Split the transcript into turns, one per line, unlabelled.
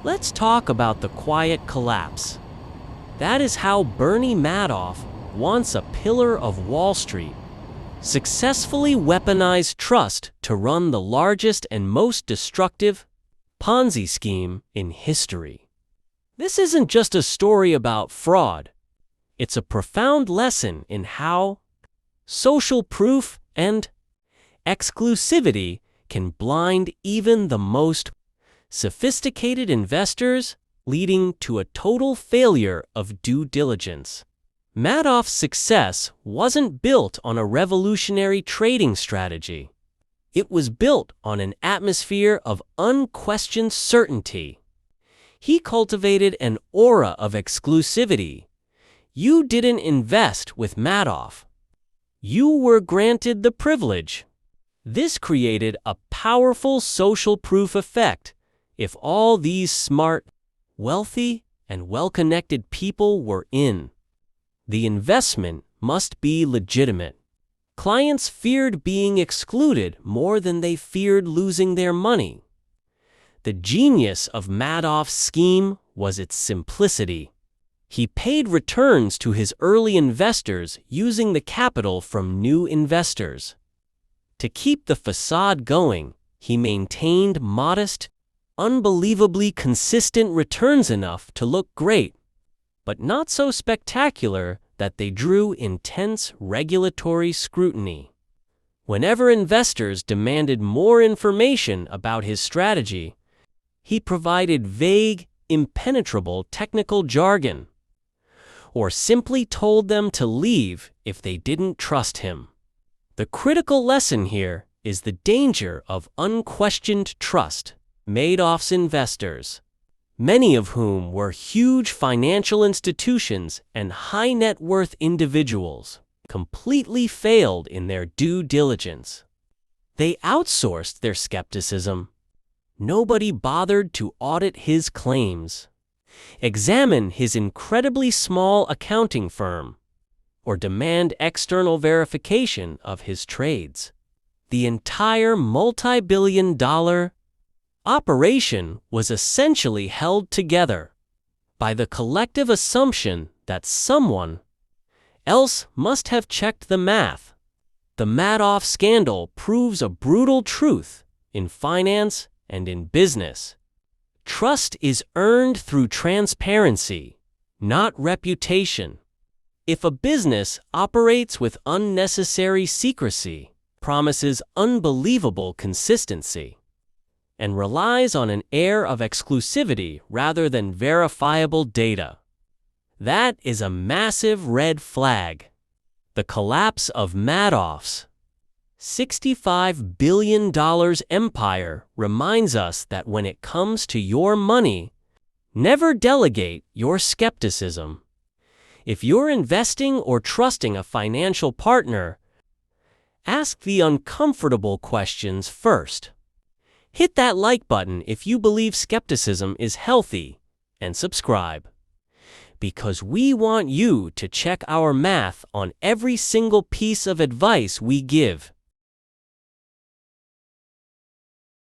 Let's talk about the quiet collapse. That is how Bernie Madoff, once a pillar of Wall Street, successfully weaponized trust to run the largest and most destructive Ponzi scheme in history. This isn't just a story about fraud. It's a profound lesson in how social proof and exclusivity can blind even the most sophisticated investors, leading to a total failure of due diligence. Madoff's success wasn't built on a revolutionary trading strategy. It was built on an atmosphere of unquestioned certainty. He cultivated an aura of exclusivity. You didn't invest with Madoff. You were granted the privilege. This created a powerful social proof effect. If all these smart, wealthy, and well-connected people were in, the investment must be legitimate. Clients feared being excluded more than they feared losing their money. The genius of Madoff's scheme was its simplicity. He paid returns to his early investors using the capital from new investors. To keep the facade going, he maintained modest, unbelievably consistent returns enough to look great, but not so spectacular that they drew intense regulatory scrutiny. Whenever investors demanded more information about his strategy, he provided vague, impenetrable technical jargon, or simply told them to leave if they didn't trust him. The critical lesson here is the danger of unquestioned trust. Madoff's investors, many of whom were huge financial institutions and high-net-worth individuals, completely failed in their due diligence. They outsourced their skepticism. Nobody bothered to audit his claims, examine his incredibly small accounting firm, or demand external verification of his trades. The entire multi-billion-dollar operation was essentially held together by the collective assumption that someone else must have checked the math. The Madoff scandal proves a brutal truth in finance and in business. Trust is earned through transparency, not reputation. If a business operates with unnecessary secrecy, promises unbelievable consistency, and relies on an air of exclusivity rather than verifiable data, that is a massive red flag. The collapse of Madoff's $65 billion empire reminds us that when it comes to your money, never delegate your skepticism. If you're investing or trusting a financial partner, ask the uncomfortable questions first. Hit that like button if you believe skepticism is healthy, and subscribe. Because we want you to check our math on every single piece of advice we give.